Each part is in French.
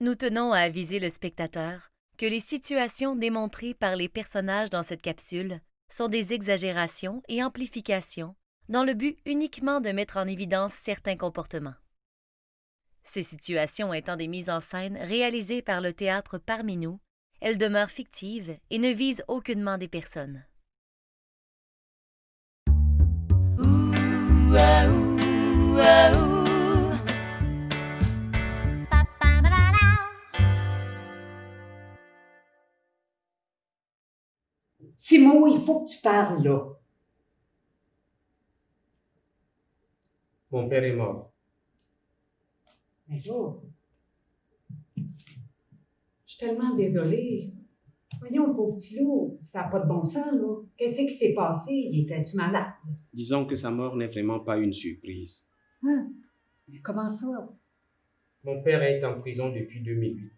Nous tenons à aviser le spectateur que les situations démontrées par les personnages dans cette capsule sont des exagérations et amplifications dans le but uniquement de mettre en évidence certains comportements. Ces situations étant des mises en scène réalisées par le théâtre parmi nous, elles demeurent fictives et ne visent aucunement des personnes. Simon, il faut que tu parles là. Mon père est mort. Mais là, je suis tellement désolée. Voyons, pauvre petit loup, ça n'a pas de bon sens, là. Qu'est-ce qui s'est passé? Il était-tu malade? Disons que sa mort n'est vraiment pas une surprise. Hein? Mais comment ça? Mon père est en prison depuis 2008.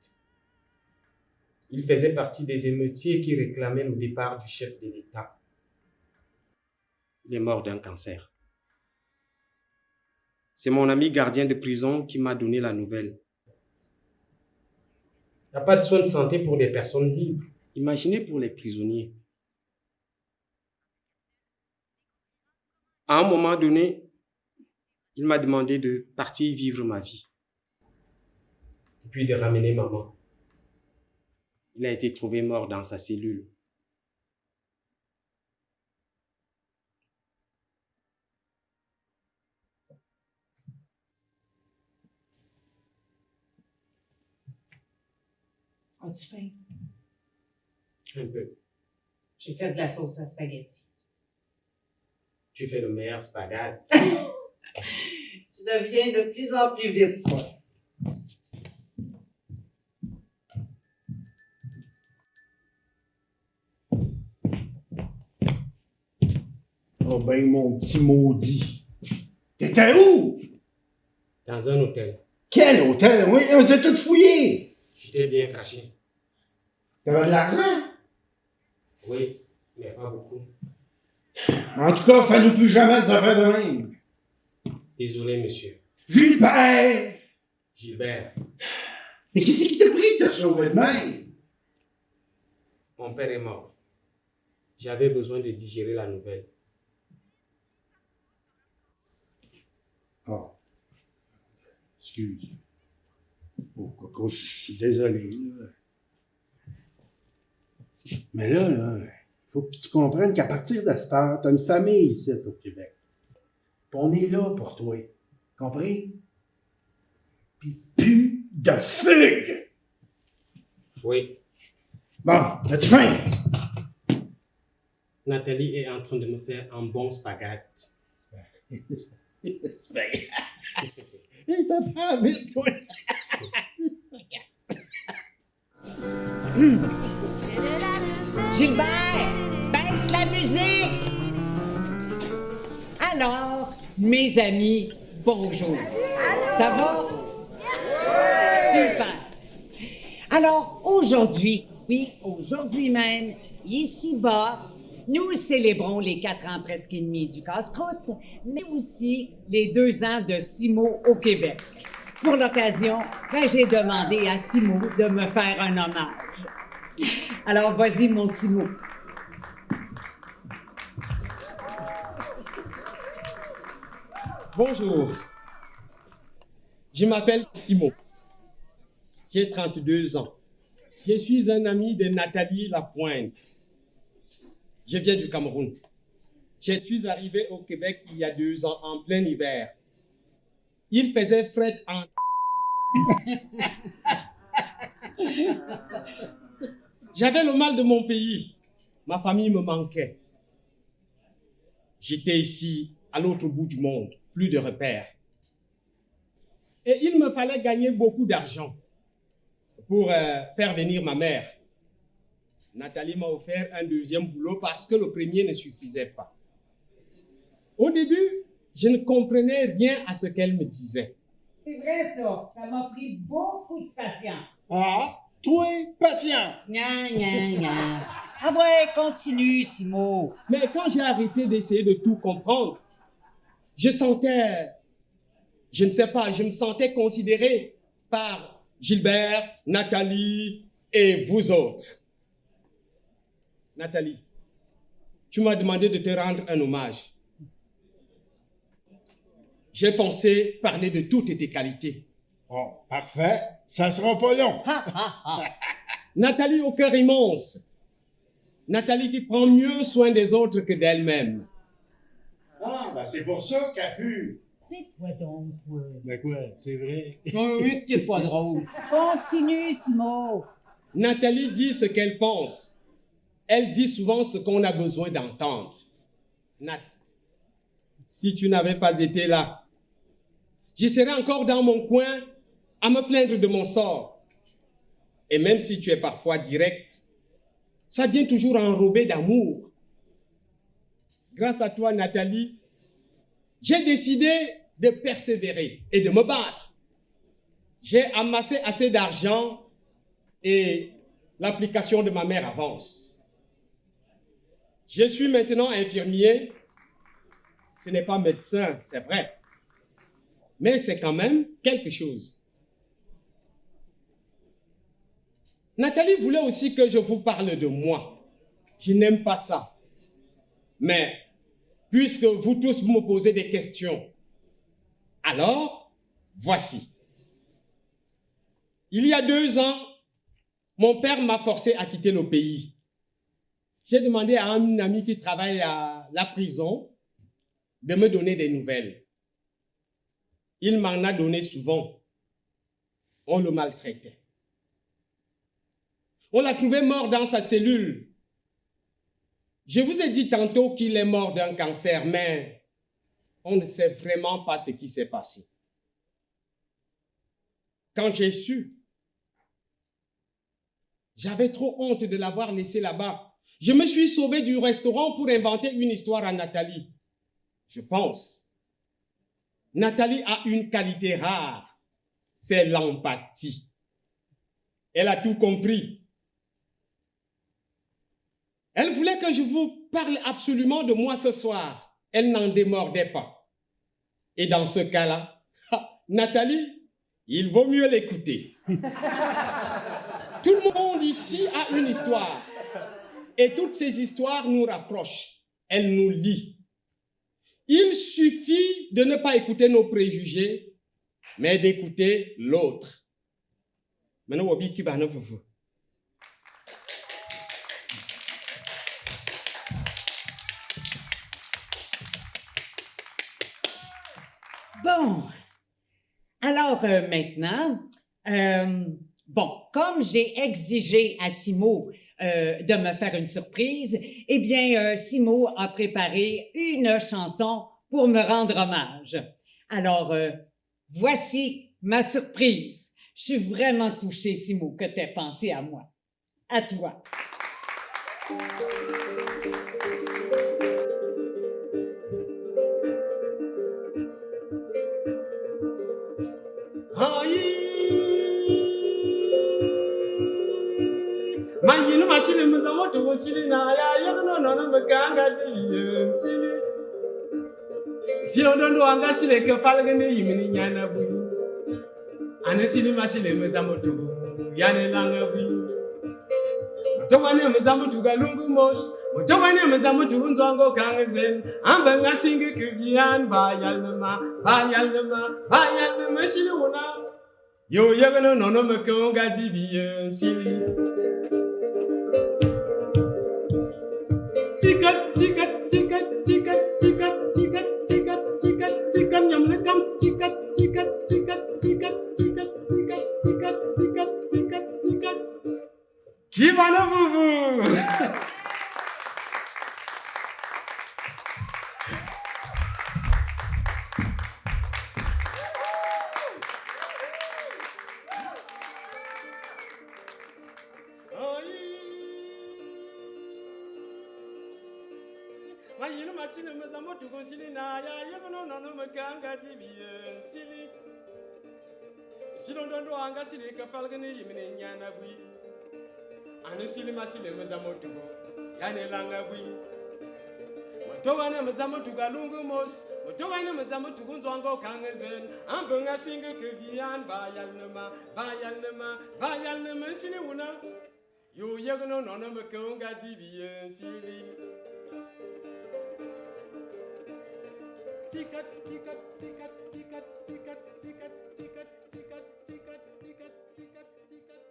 Il faisait partie des émeutiers qui réclamaient le départ du chef de l'État. Il est mort d'un cancer. C'est mon ami gardien de prison qui m'a donné la nouvelle. Il n'y a pas de soins de santé pour des personnes libres. Imaginez pour les prisonniers. À un moment donné, il m'a demandé de partir vivre ma vie. Et puis de ramener maman. Il a été trouvé mort dans sa cellule. As-tu faim? Un peu. J'ai fait de la sauce à spaghetti. Tu fais le meilleur spaghetti. Tu deviens de plus en plus vite, toi. Oh ben, mon petit maudit. T'étais où? Dans un hôtel. Quel hôtel? Oui, on s'est tout fouillé. J'étais bien caché. T'avais de l'argent? Oui, mais pas beaucoup. En tout cas, fais-nous plus jamais des affaires de même. Désolé, monsieur. Gilbert! Gilbert, Mais qu'est-ce qui t'a pris de te sauver de même? mon père est mort. J'avais besoin de digérer la nouvelle. Oh. Excuse. Oh, Coco, je suis désolé. Là. Mais là, il faut que tu comprennes qu'à partir de cette heure, t'as une famille ici au Québec. Puis on est là pour toi. Compris? Puis plus de fugue! Oui, Bon, as-tu faim? Nathalie est en train de me faire un bon spaghetti. Spaghetti. T'as pas vite, toi! Gilbert, baisse la musique! Alors, mes amis, bonjour. Ça va? Super. Alors, aujourd'hui, oui, aujourd'hui même, ici-bas, nous célébrons les 4 ans presque et demi du casse-croûte, mais aussi les 2 ans de Simo au Québec. Pour l'occasion, j'ai demandé à Simo de me faire un hommage. Alors, vas-y, mon Simo. Bonjour. Je m'appelle Simon. J'ai 32 ans. Je suis un ami de Nathalie Lapointe. Je viens du Cameroun. Je suis arrivé au Québec il y a 2 ans, en plein hiver. Il faisait fret en... J'avais le mal de mon pays. Ma famille me manquait. J'étais ici, à l'autre bout du monde, plus de repères. Et il me fallait gagner beaucoup d'argent pour faire venir ma mère. Nathalie m'a offert un 2e boulot parce que le premier ne suffisait pas. Au début, je ne comprenais rien à ce qu'elle me disait. C'est vrai, ça. Ça m'a pris beaucoup de patience. Ah, toi, patient! Gna, gna, gna. Ah ouais, continue, Simo. Mais quand j'ai arrêté d'essayer de tout comprendre, je sentais, je ne sais pas, je me sentais considéré par Gilbert, Nathalie et vous autres. Nathalie, tu m'as demandé de te rendre un hommage. J'ai pensé parler de toutes tes qualités. Bon, parfait. Ça sera pas long. Nathalie au cœur immense. Nathalie qui prend mieux soin des autres que d'elle-même. Ah, ben c'est pour ça qu'elle pue. Tais-toi donc, toi. Ben quoi, c'est vrai. Oui, t'es pas drôle. Continue, Simon. Nathalie dit ce qu'elle pense. Elle dit souvent ce qu'on a besoin d'entendre. Nat, si tu n'avais pas été là, je serais encore dans mon coin à me plaindre de mon sort. Et même si tu es parfois direct, ça vient toujours enrobé d'amour. Grâce à toi, Nathalie, j'ai décidé de persévérer et de me battre. J'ai amassé assez d'argent et l'application de ma mère avance. Je suis maintenant infirmier. Ce n'est pas médecin, c'est vrai. Mais c'est quand même quelque chose. Nathalie voulait aussi que je vous parle de moi. Je n'aime pas ça. Mais puisque vous tous me posez des questions, alors voici. Il y a 2 ans, mon père m'a forcé à quitter le pays. J'ai demandé à un ami qui travaille à la prison de me donner des nouvelles. Il m'en a donné souvent. On le maltraitait. On l'a trouvé mort dans sa cellule. Je vous ai dit tantôt qu'il est mort d'un cancer, mais on ne sait vraiment pas ce qui s'est passé. Quand j'ai su, j'avais trop honte de l'avoir laissé là-bas. Je me suis sauvé du restaurant pour inventer une histoire à Nathalie. Je pense. Nathalie a une qualité rare, c'est l'empathie. Elle a tout compris. Elle voulait que je vous parle absolument de moi ce soir. Elle n'en démordait pas. Et dans ce cas-là, Nathalie, il vaut mieux l'écouter. Tout le monde ici a une histoire. Et toutes ces histoires nous rapprochent. Elles nous lient. Il suffit de ne pas écouter nos préjugés, mais d'écouter l'autre. Maintenant, Wabi qui va nous faire. Bon. Alors, maintenant, comme j'ai exigé à Simo de me faire une surprise, eh bien, Simo a préparé une chanson pour me rendre hommage. Alors, voici ma surprise. Je suis vraiment touchée, Simo, que tu aies pensé à moi. À toi. Mayinu masile mzamoto wasile na ya yagno nono mkanga zili sili silondo anga sile ke falgene yimini nyana bu ane sili masile mzamoto yane langa bu mtongane mzamoto galungu mos mtongane mzamoto nzwango kangen amba ngasinge kubian bayalma sili una yo yagno nono mkanga zili sili Qui va le vous? Mayinu masile mzamoto konsili na ya yagno nono mkanga tibi sili silondo anga sili ka falgane yimine nyana bui ane sili masile mzamoto yane langa bui Motowana mazamo tugalungu mos. Motowana mazamo tugunzwango kangezen. Ambenga singe kevian vayal nema sini una. Yo yegno nona mekonga divien siri. Tikat tikat tikat tikat tikat tikat tikat tikat tikat tikat tikat tikat